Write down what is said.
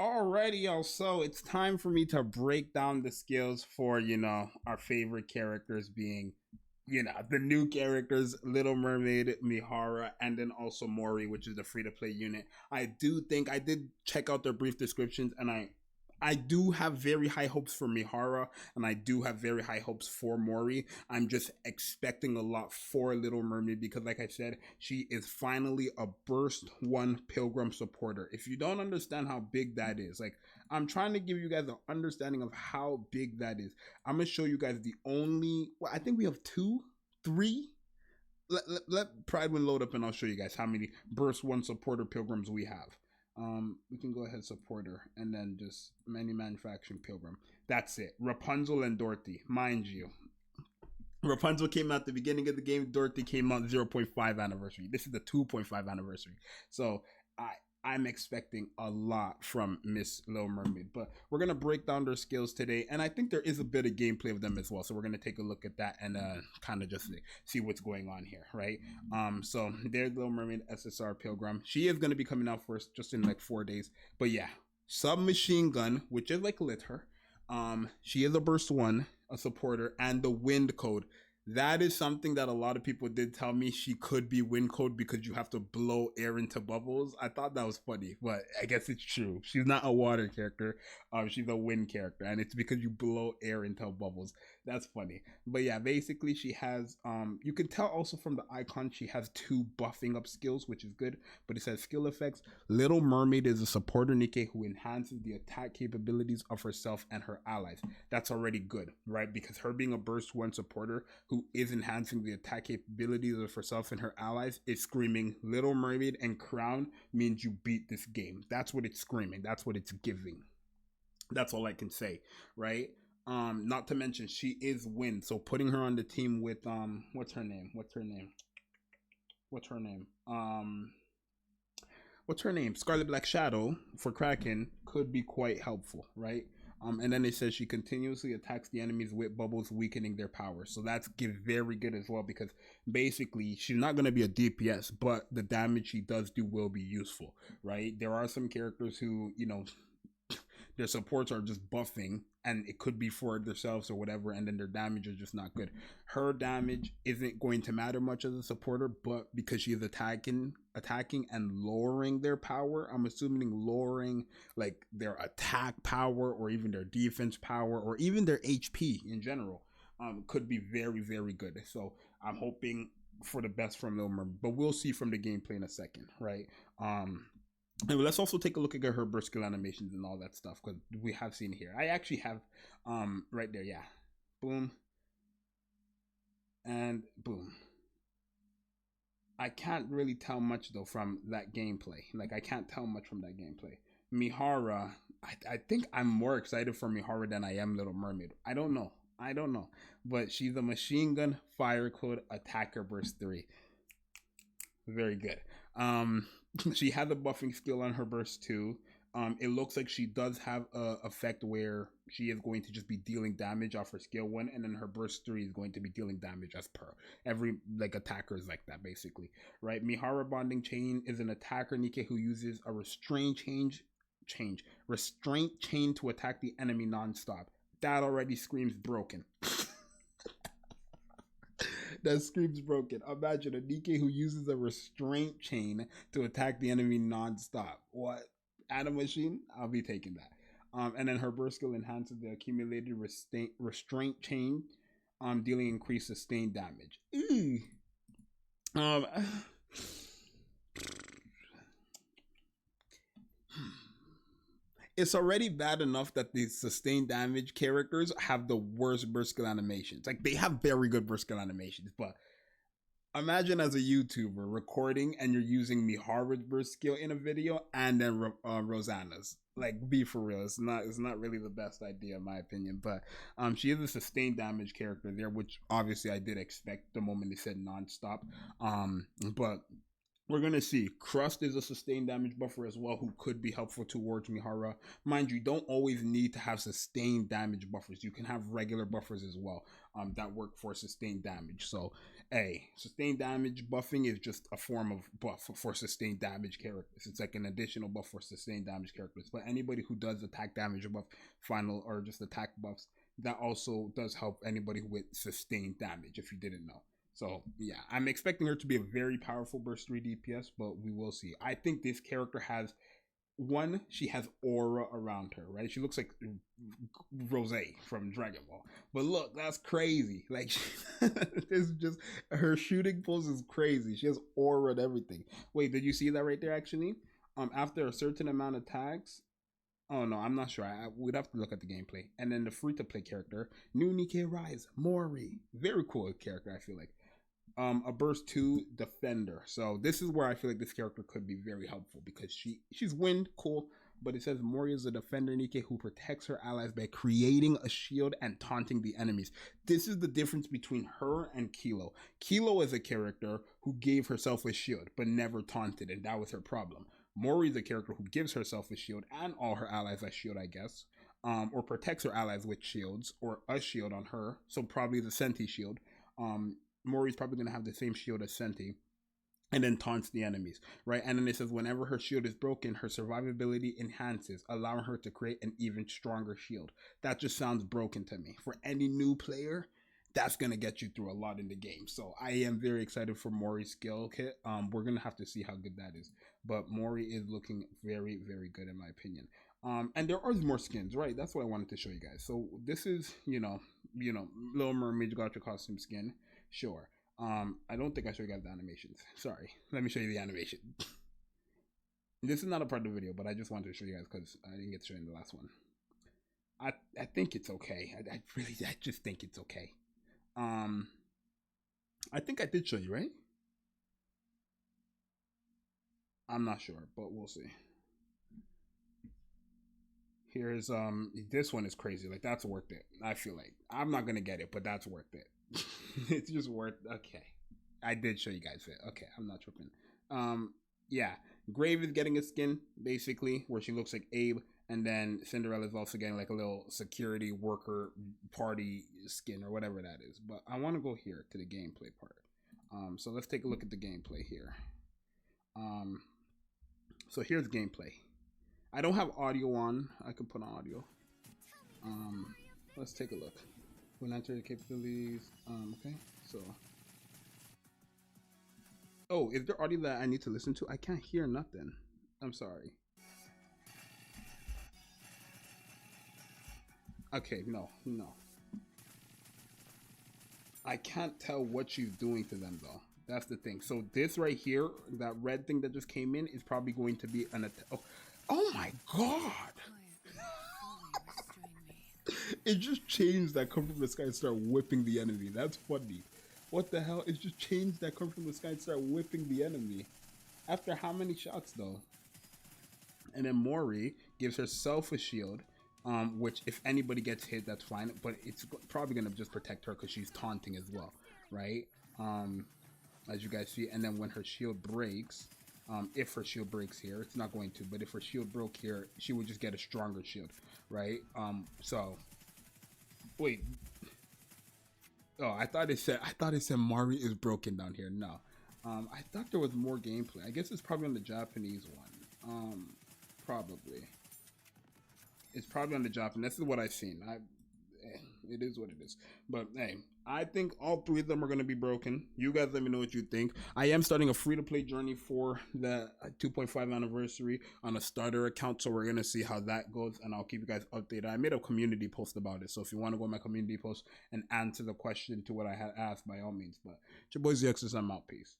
Alrighty, y'all. So it's time for me to break down the skills for, our favorite characters being, the new characters, Little Mermaid, Mihara, and then also Mori, which is the free to play unit. I do think I did check out their brief descriptions, and I do have very high hopes for Mihara, and I do have very high hopes for Mori. I'm just expecting a lot for Little Mermaid because, like I said, she is finally a Burst 1 Pilgrim supporter. If you don't understand how big that is, like, I'm trying to give you guys an understanding of how big that is. I'm going to show you guys I think we have three. Let Pride load up and I'll show you guys how many Burst 1 supporter pilgrims we have. We can go ahead supporter and then just many manufacturing pilgrim. That's it. Rapunzel and Dorothy, mind you. Rapunzel came out at the beginning of the game. Dorothy came out 0.5 anniversary. This is the 2.5 anniversary. So I'm expecting a lot from Miss Little Mermaid, but we're going to break down their skills today, and I think there is a bit of gameplay of them as well, so we're going to take a look at that and kind of just see what's going on here, right? So there's Little Mermaid SSR Pilgrim. She is going to be coming out first just in like 4 days, but yeah, submachine gun, which is like litter. She is a burst 1, a supporter, and the wind code. That is something that a lot of people did tell me she could be wind code because you have to blow air into bubbles. I thought that was funny, but I guess it's true. She's not a water character. She's a wind character, and it's because you blow air into bubbles. That's funny. But yeah, basically she has, you can tell also from the icon, she has 2 buffing up skills, which is good, but it says skill effects. Little Mermaid is a supporter Nikke who enhances the attack capabilities of herself and her allies. That's already good, right? Because her being a burst 1 supporter who is enhancing the attack capabilities of herself and her allies is screaming Little Mermaid, and crown means you beat this game. That's what it's screaming. That's what it's giving. That's all I can say, right? Not to mention she is wind, so putting her on the team with what's her name? Scarlet Black Shadow for Kraken could be quite helpful, right? And then it says she continuously attacks the enemies with bubbles, weakening their power. So that's very good as well, because basically she's not going to be a DPS, but the damage she does do will be useful, right? There are some characters who, their supports are just buffing, and it could be for themselves or whatever, and then their damage is just not good. Her damage isn't going to matter much as a supporter, but because she is attacking and lowering their power, I'm assuming lowering like their attack power or even their defense power or even their HP in general, could be very, very good. So I'm hoping for the best from Lil Mermaid, but we'll see from the gameplay in a second, right? And let's also take a look at her burst skill animations and all that stuff, because we have seen here. I actually have right there, yeah. Boom. And boom. I can't really tell much though from that gameplay. Like I can't tell much from that gameplay. Mihara, I think I'm more excited for Mihara than I am Little Mermaid. I don't know. But she's a machine gun fire code attacker burst 3. Very good. She has a buffing skill on her burst 2. It looks like she does have a effect where she is going to just be dealing damage off her skill 1, and then her burst 3 is going to be dealing damage as per. Every like attacker is like that basically, right? Mihara bonding chain is an attacker Nikke who uses a restraint chain to attack the enemy non-stop. That already screams broken. That screams broken. Imagine a Nikke who uses a restraint chain to attack the enemy non-stop. What? Add a machine? I'll be taking that. And then her burst skill enhances the accumulated restraint chain, dealing increased sustained damage. It's already bad enough that the sustained damage characters have the worst burst skill animations. Like, they have very good burst skill animations, but imagine as a YouTuber recording and you're using Mihara's burst skill in a video and then Rosanna's. Like, be for real. It's not really the best idea in my opinion. But she is a sustained damage character there, which obviously I did expect the moment they said non-stop. But we're going to see. Crust is a sustained damage buffer as well, who could be helpful towards Mihara. Mind you, don't always need to have sustained damage buffers. You can have regular buffers as well that work for sustained damage. So A, sustained damage buffing is just a form of buff for sustained damage characters. It's like an additional buff for sustained damage characters. But anybody who does attack damage buff, final, or just attack buffs, that also does help anybody with sustained damage, if you didn't know. So yeah, I'm expecting her to be a very powerful burst 3 DPS, but we will see. I think this character has, one, she has aura around her, right? She looks like Rose from Dragon Ball. But look, that's crazy. Like, it's just, her shooting pulse is crazy. She has aura and everything. Wait, did you see that right there, actually? After a certain amount of tags, oh no, I'm not sure. We'd have to look at the gameplay. And then the free-to-play character, new Nikke Rise, Mori. Very cool character, I feel like. A burst 2 defender. So this is where I feel like this character could be very helpful, because she's wind, cool, but it says Mori is a defender Nikke who protects her allies by creating a shield and taunting the enemies. This is the difference between her and Kilo. Kilo is a character who gave herself a shield but never taunted, and that was her problem. Mori is a character who gives herself a shield and all her allies a shield, I guess, or protects her allies with shields, or a shield on her, so probably the Senti shield. Mori's probably going to have the same shield as Senti, and then taunts the enemies, right? And then it says whenever her shield is broken, her survivability enhances, allowing her to create an even stronger shield. That just sounds broken to me. For any new player, that's going to get you through a lot in the game. So I am very excited for Mori's skill kit. We're going to have to see how good that is. But Mori is looking very, very good in my opinion. And there are more skins, right? That's what I wanted to show you guys. So this is, you know, Little Mermaid got your costume skin. Sure. I don't think I showed you guys the animations. Sorry. Let me show you the animation. This is not a part of the video, but I just wanted to show you guys because I didn't get to show you in the last one. I think it's okay. I just think it's okay. I think I did show you, right? I'm not sure, but we'll see. Here's this one is crazy. Like, that's worth it. I feel like I'm not gonna get it, but that's worth it. It's just worth. Okay, I did show you guys it. Okay, I'm not tripping. Yeah, Grave is getting a skin basically where she looks like Abe, and then Cinderella's also getting like a little security worker party skin or whatever that is. But I want to go here to the gameplay part. So let's take a look at the gameplay here. So here's gameplay. I don't have audio on. I could put on audio. Let's take a look. When enter the capabilities. Okay, so. Oh, is there audio that I need to listen to? I can't hear nothing. I'm sorry. Okay, no. I can't tell what she's doing to them though. That's the thing. So this right here, that red thing that just came in, is probably going to be an attack. Oh my god! It just changed that come from the sky and start whipping the enemy. That's funny. What the hell? It just changed that come from the sky and start whipping the enemy. After how many shots though? And then Mori gives herself a shield, which if anybody gets hit, that's fine. But it's probably going to just protect her because she's taunting as well, right? As you guys see. And then when her shield breaks, if her shield breaks here, it's not going to, but if her shield broke here, she would just get a stronger shield, right? So wait, oh, I thought it said Mari is broken down here. No, I thought there was more gameplay. I guess it's probably on the Japanese one. Probably it's probably on the Japanese. This is what I've seen. It is what it is. But hey, I think all three of them are going to be broken. You guys let me know what you think. I am starting a free-to-play journey for the 2.5 anniversary on a starter account, so we're going to see how that goes, and I'll keep you guys updated. I made a community post about it, so if you want to go to my community post and answer the question to what I had asked, by all means. But it's your boy Zxous, I'm out. Peace.